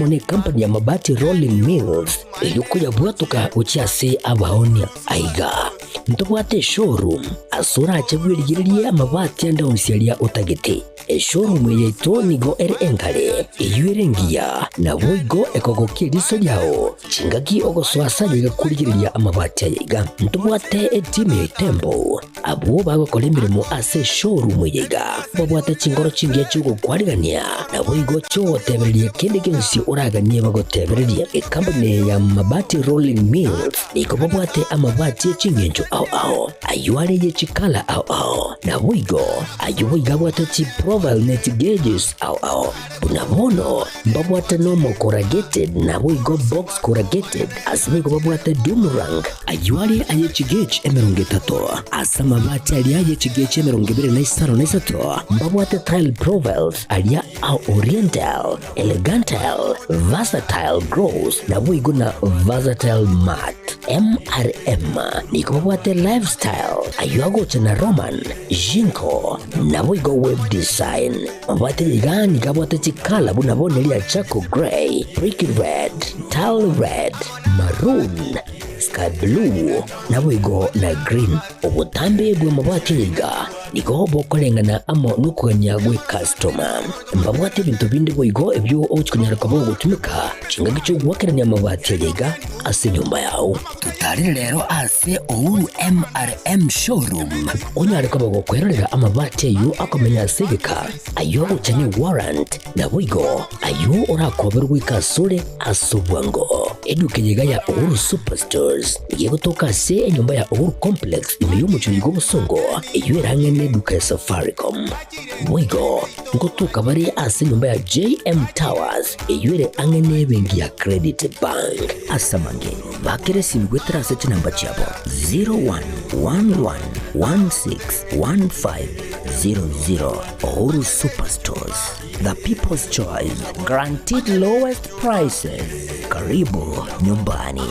ni company ya mabati Rolling Mills yuko yabwatuka uchiase abaonia aiga ntobwate showroom asura achagwirigiriye amabati anda unsialia utagiti showroom yeto nigo enkale yuerengia na boigo ekogokie riso yao chingaki ogoswasa yigakurigiriya amabati aiga ntobwate team tembo abo bagokora imirimo ase showroom yiga babwate chingoro chingiye cyugo kwarigania na boigo cyo tebereriye kindi gensi uraganie bagotebereriye company ya mabati Rolling Mills niko babwate amabati chingenjo ao ayuare ye chikala ao na boigo ayuiga bwate chi profile net gauges ao unabono babwate normal corrugated na boigo box corrugated asimigo babwate boomerang ayuare aye chigage emerongetato asama mabati alia ye chigage emerongibire babwate tile profiles alia au oriental elegantal versatile gross na boigo na versatile mat MRM niko babwate lifestyle ayuago chana roman jinko na boigo web design babwate yigani kabwate chikala bunabone lia chaco gray brick red tile red maroon sky blue na boigo na green obutambe bwe mabwate yiga niko bokolengana amo nukanya gwe customer mbabwate bintu bindi boigo ebyo ochikonyara kabo gutumika chinga cyo gwakeranya amabati yiga ase nyumba yao tutari rero ase ouru MRM showroom onyare kabo gukwerera amabati yu akomenya segeka ayo uchanye warrant na boigo ayo urakoberwa ikasure asubwango edukenyiga ya ouru superstores yego toka se nyumba ya ouru complex imiyo muchigo busongo iyo erangene duka Safaricom boigo ngotuka bari ase nyumba ya JM Towers iyo angene bengi ya Credit Bank asamange bakere simgwetera sete namba chabo 0111161500 Ouru Superstores, the people's choice, guaranteed lowest prices. Karibu nyumbani.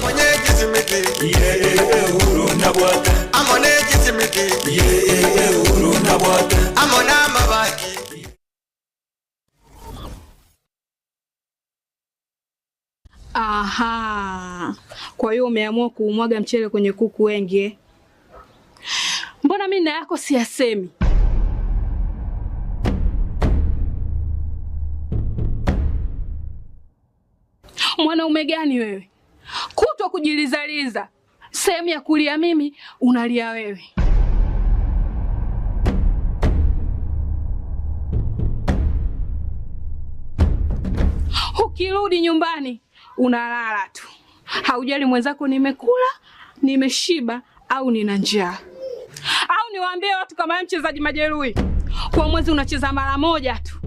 Aha, kwa hiyo umeamua kuumwaga mchele kwenye kuku wengi. Mbona mimi na yako siyasemi? Mwanaume gani wewe? Kutwa kujilizaliza. Sehemu ya kulia mimi, unalia wewe. Ukirudi nyumbani, unalala tu. Haujali mwenzako nimekula, nimeshiba au nina njaa. Au niwaambie watu kama mchezaji majeruhi, kwa mwezi unacheza mara moja tu.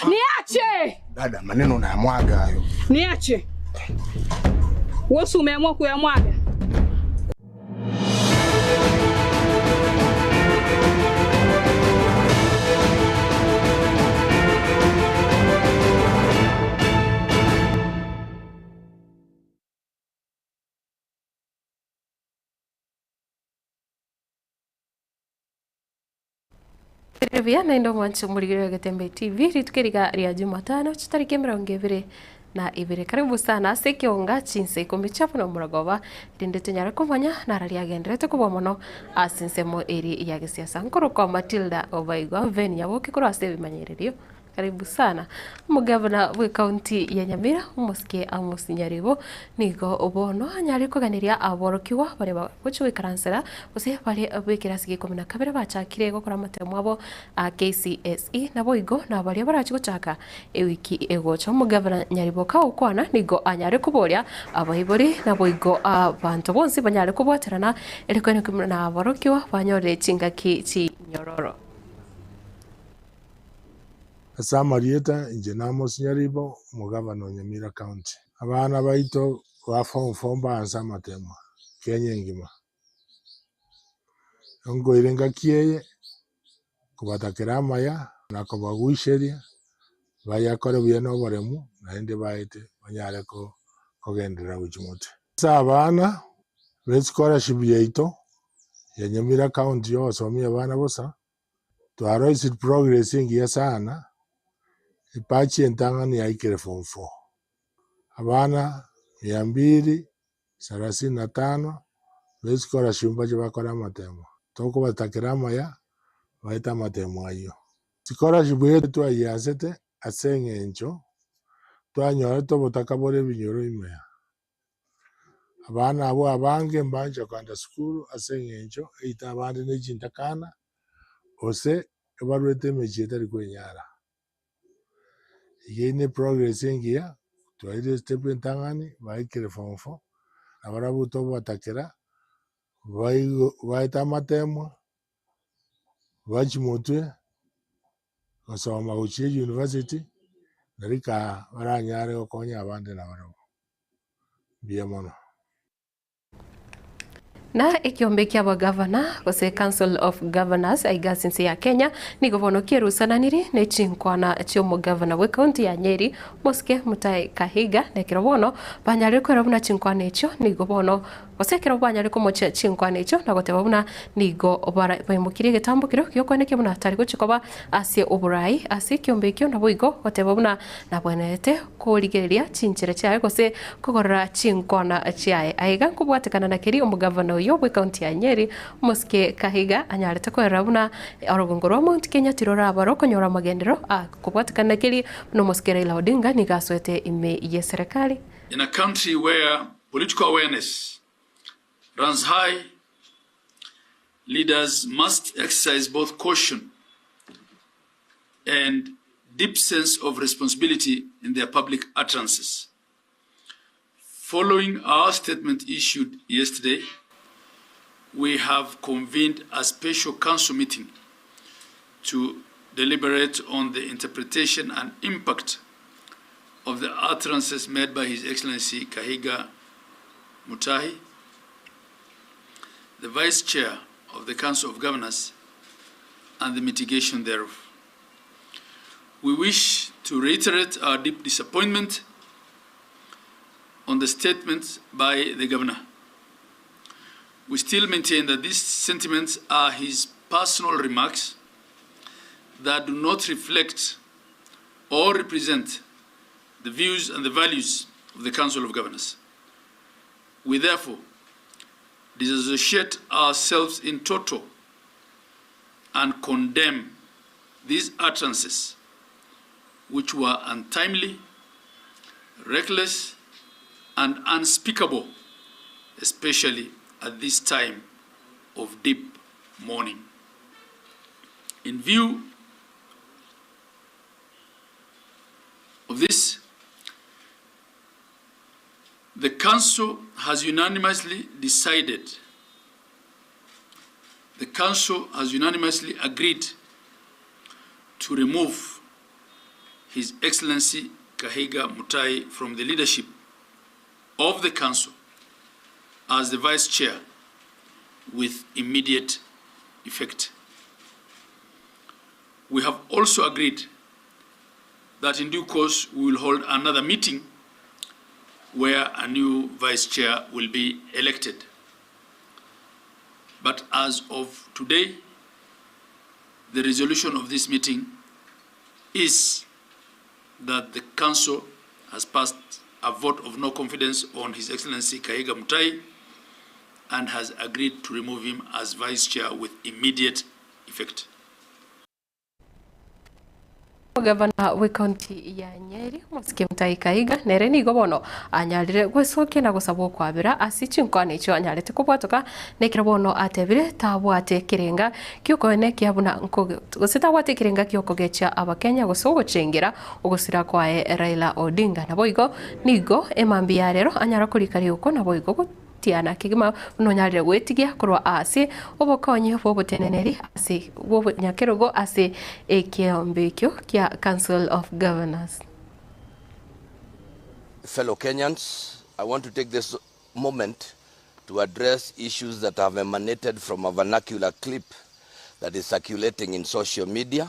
Niache! Dada, maneno unayamwaga hayo. Niache. Wewe umeamua kuyamwaga. Revia na ndo mwanzo murigiro Getembe TV ritukiriga ria Jumatano tariki 22 na ibere. Karibu sana Ekeonga Chinsa Ikomi chapo na muragoba ndendete nyara kumanya na raria gendrete kubwa muno asinsemo eri ya gisiasa nkoro kwa Matildah Obaigwa veni ya woki kuro ase bimanyererio. Karibu sana mugavana wa kaunti ya Nyamira umusikie amusinyaribo nigo obono anyari kuganiria aborokiwa bare baguchwe karansera ose bare abekira sige 12 bachakire gukora matemo abo KCSE na boigo na bare barachi guchaka ewiki egocha mugavana nyaribo ka ukwana nigo anyari kuboria abayibori na boigo abantu bonsi banyari kubwaterana eriko na aborokiwa banyore chingaki chi nyororo. Samarieta injenamo sinyaribo mugavana wa Nyamira County. Abana baito wa form banza matemo Kenya ngima. Ngo irenga kieye kubatakira amaya na kubagwisheria bayakore buyeno baremu naende baite banyare ko gendera bujumute. Sabana be scholarship yeito ya Nyamira County yosomia abana bosa twaroisit progress ingiya sana ipachi entang'ani yaikire form 4 abana 235 besikora shumba chibakora amatemo tokubatakira amaya baita amatemo ayo sikora shibuye twayasete ase eng'encho twanyorete obotaka bore ebinyoro imea abana abo abange mbanja kwenda sukuru ase eng'encho eita abande nechintakana ose ebarwete emechi etari kwenyara iga progress engiya twaire step entang'ani baikire form 4 abarabu tobatakera baita amatemo bachimotwe gosoma gochia university narika baranyare gokonya abande nabarabu biya mono. Na ikiombe kia gavana gose Council of Governors aigasinsi ya Kenya ni gobono kierusananiri ne chinkwana chiomo governor we county ya Nyeri Moske Mutai Kahiga ne kirobono banyare ko rabuna chinkwana echo ni gobono gose kirobanyare ko moche chinkwana echo na goteba buna ni go obara baimukire getambukiro kyokone ke buna tari gochikoba ase oburai ase kiombe kyo na boigo goteba buna na bwenete ko ligeria chinchere chae gose kogorra chinkwana chae aiga kubwatekana na kiri omo governor yo bwe county ya Nyeri Moske Kahiga anyarete ko rabuna orogongo rwa Mount Kenya tirora baro konyora magendero kubwatekana kiri no Moske Raila Odinga ni gaswete ime ye serikali. In a country where political awareness runs high, leaders must exercise both caution and deep sense of responsibility in their public utterances. Following our statement issued yesterday, we have convened a special council meeting to deliberate on the interpretation and impact of the utterances made by His Excellency Kahiga Mutahi, the Vice Chair of the Council of Governors, and the mitigation thereof. We wish to reiterate our deep disappointment on the statement by the Governor. We still maintain that these sentiments are his personal remarks that do not reflect or represent the views and the values of the Council of Governors. We therefore disassociate ourselves in toto and condemn these utterances, which were untimely, reckless, and unspeakable, especially at this time of deep mourning. In view of this, the Council has unanimously agreed to remove His Excellency Kahiga Mutahi from the leadership of the Council as the Vice Chair with immediate effect. We have also agreed that in due course we will hold another meeting where a new Vice Chair will be elected. But as of today, the resolution of this meeting is that the Council has passed a vote of no confidence on His Excellency Kahiga Mutahi and has agreed to remove him as Vice Chair with immediate effect. Gavana we county ya Nyeri Moske Mutai Kahiga nere ni gobono anyarire gwesoke na gusabwo kwabira asichinkwane icho anyarite kubwatoka nekira bono atebire tabwate kirenga kyokone kyabuna gusitawate kirenga kyokogecha abakenya gusogo chengira ugusira kwae Raila Odinga na boigo nigo emambia rero anyara kurikari uko na boigo tiana kigima nonyarire gwetigia kurwa ase obokonye boboteneneri ase bobo nyakerogo ase ekeombekyo kya Council of Governors. Fellow Kenyans, I want to take this moment to address issues that have emanated from a vernacular clip that is circulating in social media.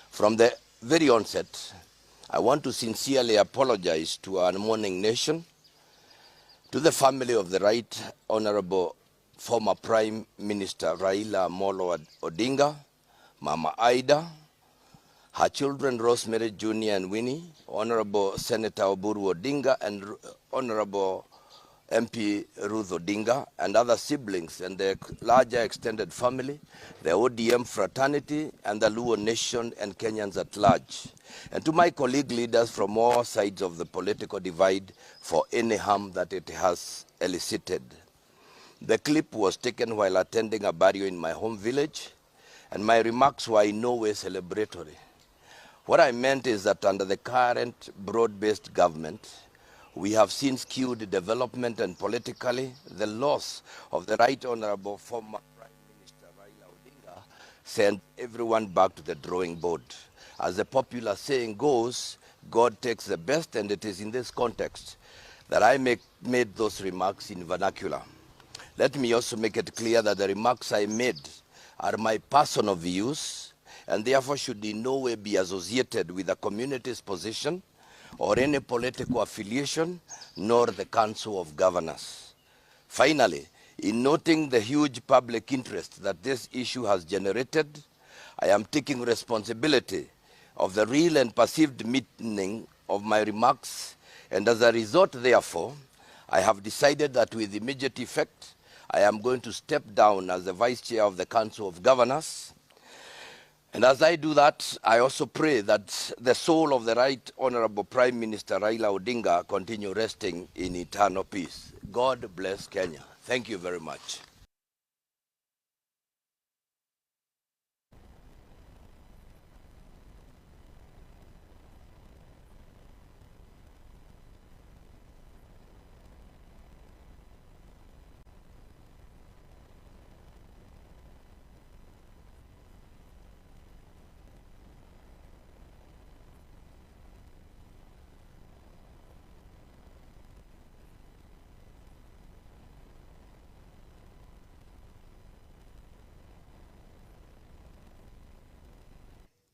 From the very onset, I want to sincerely apologize to our mourning nation, to the family of the Right Honorable former Prime Minister Raila Amolo Odinga, Mama Ida, her children Rosemary Jr. and Winnie, Honorable Senator Oburu Odinga and Honorable MP Ruth Odinga, and other siblings and their larger extended family, the ODM fraternity, and the Luo nation and Kenyans at large. And to my colleague leaders from all sides of the political divide for any harm that it has elicited. The clip was taken while attending a burial in my home village, and my remarks were in no way celebratory. What I meant is that under the current broad-based government, we have seen skewed development and politically the loss of the Right Honorable former Prime Minister Raila Odinga sent everyone back to the drawing board. As the popular saying goes, God takes the best, and it is in this context that I made those remarks in vernacular. Let me also make it clear that the remarks I made are my personal views and therefore should in no way be associated with the community's position or any political affiliation, nor the Council of Governors. Finally, in noting the huge public interest that this issue has generated, I am taking responsibility of the real and perceived meaning of my remarks, and as a result, therefore, I have decided that with immediate effect, I am going to step down as the Vice Chair of the Council of Governors. And as I do that, I also pray that the soul of the Right Honorable Prime Minister Raila Odinga continue resting in eternal peace. God bless Kenya. Thank you very much.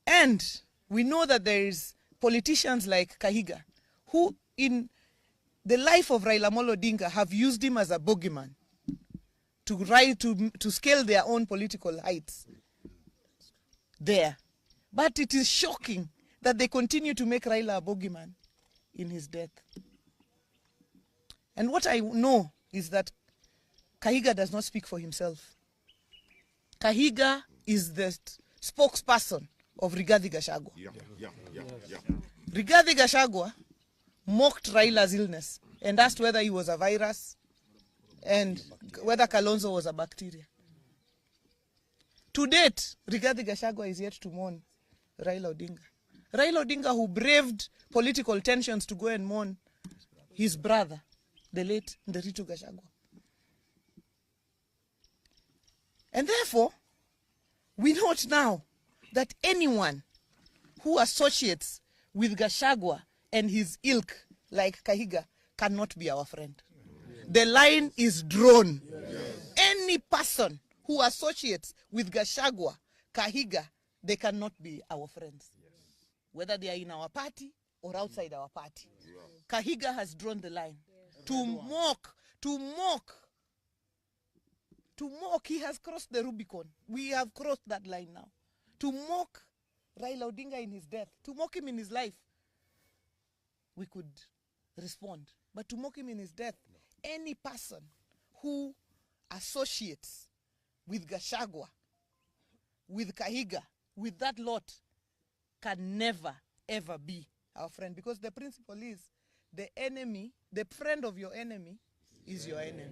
And we know that there is politicians like Kahiga who in the life of Raila Amolo Odinga have used him as a bogeyman to scale their own political heights there. But it is shocking that they continue to make Raila a bogeyman in his death. And what I know is that Kahiga does not speak for himself. Kahiga is the spokesperson of Rigathi Gachagua. Rigathi Gachagua mocked Raila's illness and asked whether he was a virus and whether Kalonzo was a bacteria. To date, Rigathi Gachagua is yet to mourn Raila Odinga. Raila Odinga, who braved political tensions to go and mourn his brother, the late Nderitu Gachagua. And therefore, we note now that anyone who associates with Gachagua and his ilk, like Kahiga, cannot be our friend. The line is drawn. Any person who associates with Gachagua, Kahiga, they cannot be our friends. Whether they are in our party or outside our party. Kahiga has drawn the line. To mock, he has crossed the Rubicon. We have crossed that line now. To mock Raila Odinga in his death, to mock him in his life, we could respond. But to mock him in his death, any person who associates with Gachagua, with Kahiga, with that lot, can never, ever be our friend. Because the principle is, the enemy, the friend of your enemy is your enemy.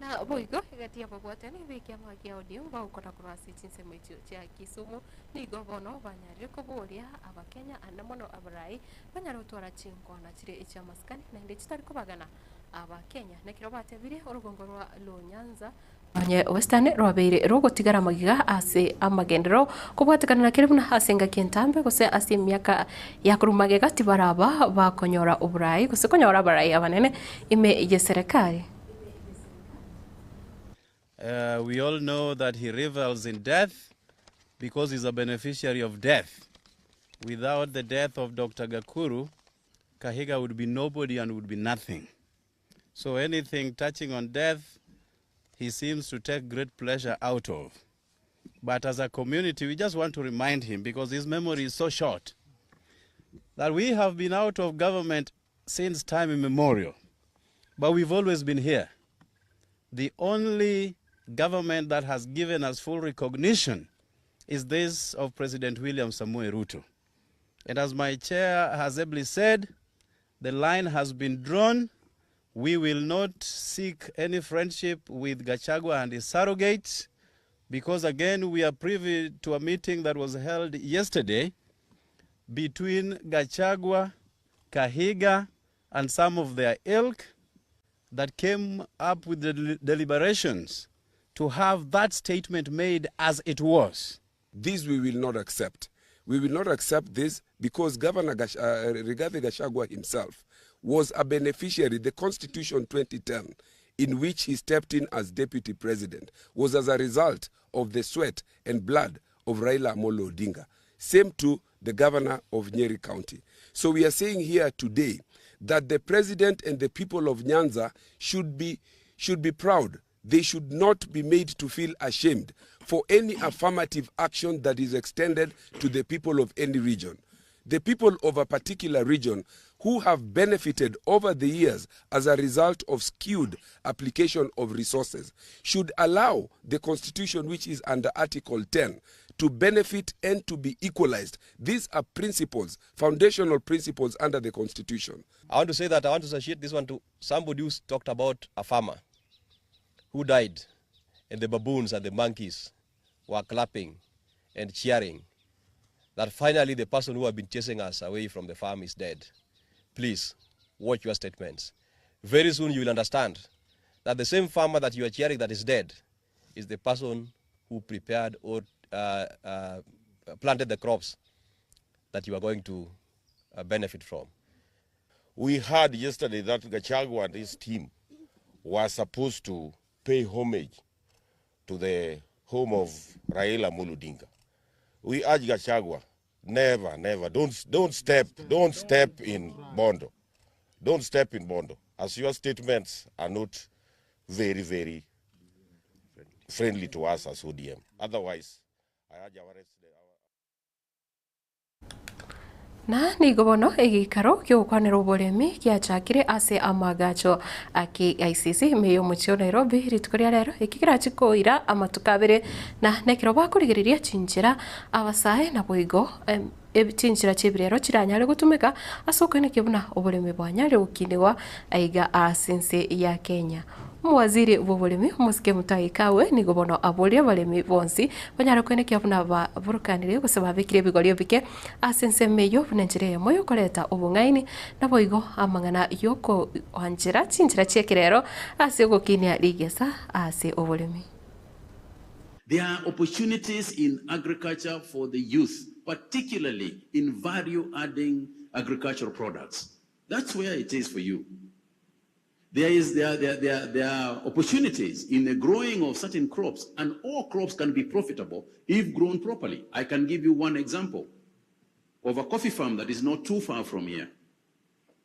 Na Obaigwa igatia babwate ni wiki ama kia audio ba ukora kurasi Chinsa mwicho cha Kisumu ni govono banyari kuburia abakenya anamono abarai banyaro twara chinko na chire icha maskani na ndi chitari kubagana abakenya na kirobate bire urugongo rwa Nyanza Anye westane rwabeire rogotigara magiga ase amagendero kubwatikana na kiribu na asenga kentambe gose ase miaka ya kurumage gati baraba bakonyora uburai gose konyora abarai abanene ime ye serikali. We all know that he revels in death because he's a beneficiary of death. Without the death of Dr. Gakuru, Kahiga would be nobody and would be nothing. So anything touching on death, he seems to take great pleasure out of. But as a community, we just want to remind him, because his memory is so short, that we have been out of government since time immemorial, but we've always been here. The only government that has given us full recognition is this of President William Samoei Ruto. And as my chair has ably said, the line has been drawn. We will not seek any friendship with Gachagua and his surrogates, because again, we are privy to a meeting that was held yesterday between Gachagua, Kahiga, and some of their ilk that came up with the deliberations to have that statement made as it was. This we will not accept. We will not accept this because Governor Rigathi Gachagua himself was a beneficiary. The Constitution 2010, in which he stepped in as deputy president, was as a result of the sweat and blood of Raila Amolo Odinga. Same to the governor of Nyeri County. So we are saying here today that the president and the people of Nyanza should be proud. They should not be made to feel ashamed for any affirmative action that is extended to the people of any region. The people of a particular region who have benefited over the years as a result of skewed application of resources should allow the Constitution, which is under Article 10, to benefit and to be equalized. These are principles, foundational principles under the Constitution. I want to say that I want to associate this one to somebody who talked about a farmer who died, and the baboons and the monkeys were clapping and cheering that finally the person who had been chasing us away from the farm is dead. Please, watch your statements. Very soon you will understand that the same farmer that you are cheering that is dead is the person who prepared or planted the crops that you are going to benefit from. We heard yesterday that Gachagua and his team were supposed to pay homage to the home of Raila Amolo Odinga. We urge Gachagua, never, never, don't step in Bondo. Don't step in Bondo, as your statements are not very, very friendly to us as ODM. Otherwise, I urge our na nigobono egikaro ky'okwanira oboremi gyachakire ase amagacho aki ICC meyo muchio Nairobi rituko ria rero ikikira chikoira amatuka abere na nekiro bakurigereria chinjira abasae na boigo chinjira chibirero chiranyare gutumika asokene kibuna oboremi bwanyare ukindewa aiga asense ya Kenya. Mwaziri w'uburimi Musike Mutayikawe nigobono aboria baremi bonsi banyara kwenekya buna baburukanire gusaba bikire bigorio bike asense meyo bunenjire moyo koleta obungaini na boigo amangana yoko wanjira chinjira chekirero ase gokinia ligesa ase oburimi. There are opportunities in agriculture for the youth, particularly in value-adding agricultural products. That's where it is for you. There are opportunities in the growing of certain crops, and all crops can be profitable if grown properly. I can give you one example of a coffee farm that is not too far from here,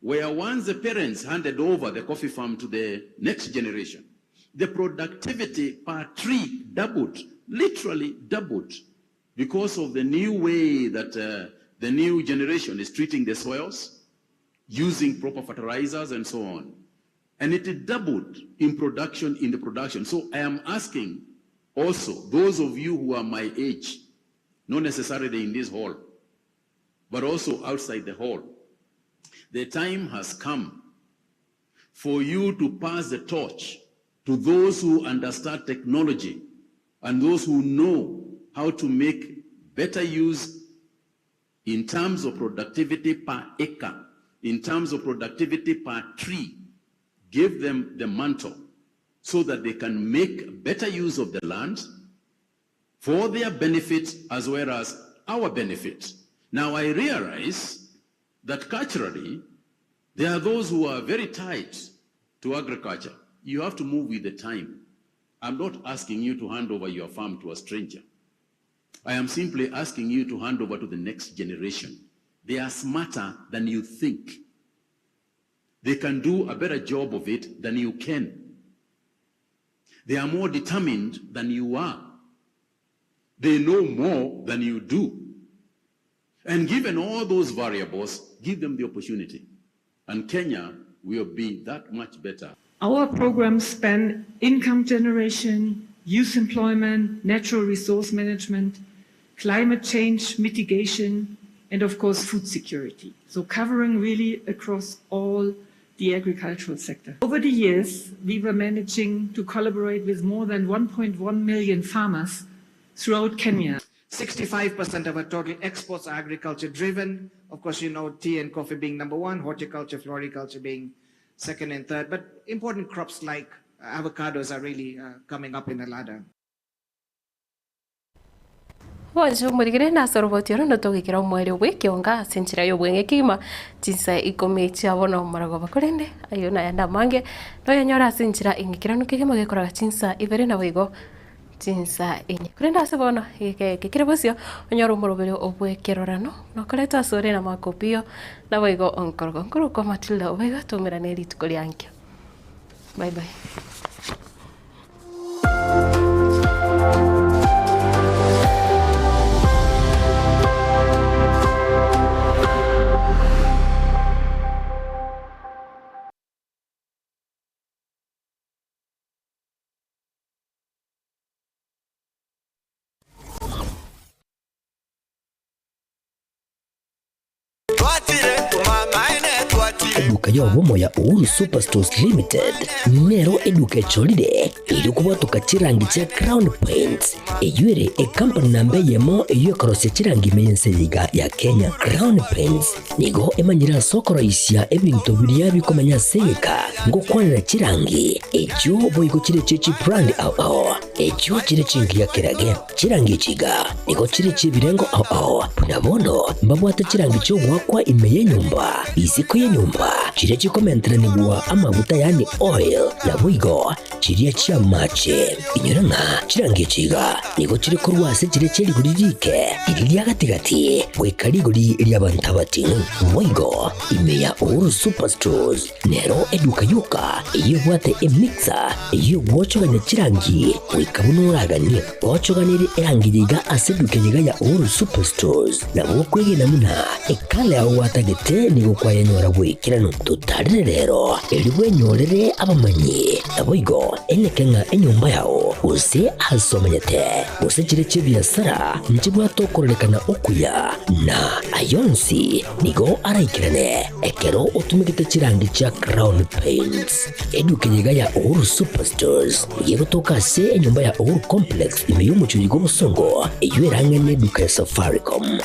where once the parents handed over the coffee farm to the next generation, the productivity per tree doubled, literally doubled, because of the new way that the new generation is treating the soils, using proper fertilizers and so on. And it doubled in the production. So I am asking also those of you who are my age, not necessarily in this hall, but also outside the hall, the time has come for you to pass the torch to those who understand technology and those who know how to make better use in terms of productivity per acre, in terms of productivity per tree. Give them the mantle so that they can make better use of the land for their benefit as well as our benefit. Now I realize that culturally, there are those who are very tied to agriculture. You have to move with the time. I'm not asking you to hand over your farm to a stranger. I am simply asking you to hand over to the next generation. They are smarter than you think. They can do a better job of it than you can. They are more determined than you are. They know more than you do. And given all those variables, give them the opportunity. And Kenya will be that much better. Our programs span income generation, youth employment, natural resource management, climate change mitigation, and of course food security. So covering really across all the agricultural sector. Over the years, we were managing to collaborate with more than 1.1 million farmers throughout Kenya. 65% of our total exports are agriculture driven. Of course, you know, tea and coffee being number one, horticulture, floriculture being second and third, but important crops like avocados are really coming up in the ladder. Wanjo murigire na sorobotio no tugikira mweri we Ekeonga sinchira yo bwenge kima Chinsa Ikomi chabona marago bakorende ayo na yanda mange no yanyora sinchira ingikira no kigema gekora Chinsa ivere na wigo Chinsa inye kurenda sebona kikira bosio onyoro morobere obwe kerorano no koleta sore na makopio na wigo onkoro ko Matildah Obaigwa tumira ne litukoli yanke. Bye bye. Eduka ya obomo ya Uhuru Superstores Limited nero eduka echolide ili kubatuka chirangi cha Crown Paints eyuere company nambe yemo eyokorose chirangi meyense yiga ya Kenya. Crown Paints nigo emanyira sokoro isya ebintu biriya bikomanya seka ngo kwanira chirangi echo boyiko chire chechi brand ao echo chire chingi ya kirage chirangi chiga nigo chire chibirengo ao punabono mbabwata chirangi cyo wakwa imeye nyumba isiko ye nyumba chire chikomentera nibwa amavuta yani oil na bwigo chiriya chia mache inyuranga chirangi chiga nigo chire kurwase chire cheri guririke iriya gatigati gwikari guri iriya bantabati bwigo imeya Uhuru Superstores nero eduka yuka iyo bwate emixer iyo wochoganya chirangi wikabunuraganye wochoganire erangiriga aseduke yiga ya Uhuru Superstores na bokwege namuna ekale aho watagete nigo kwayanyora bwikirano tutarire rero elibwe nyorere abamanyi naboigo enekenga enyumba yao use asomanyete use chire chibiasara nchibwa tokorelekana okuya na ayonsi nigo araikirane ekero utumikite chirangi cha Crown Paints eduke yiga ya Uhuru Superstores yego tokase enyumba ya Uhuru Complex imeyumuchuyigo busongo eyuerange neduka ya Safaricom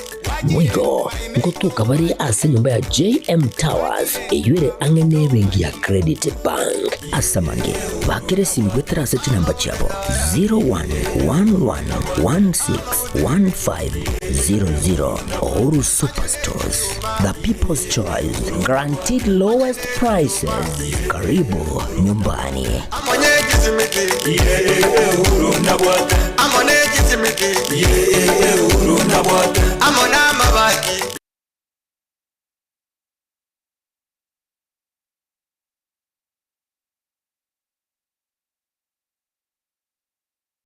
mwigo ngotuka bari ase nyumba ya JM Towers eyuere angene bengi ya Credit Bank asamange bakere simbwe trase chinamba chabo 0111161500 Uhuru Superstores, the people's choice, guaranteed lowest prices. Karibu nyumbani. Amone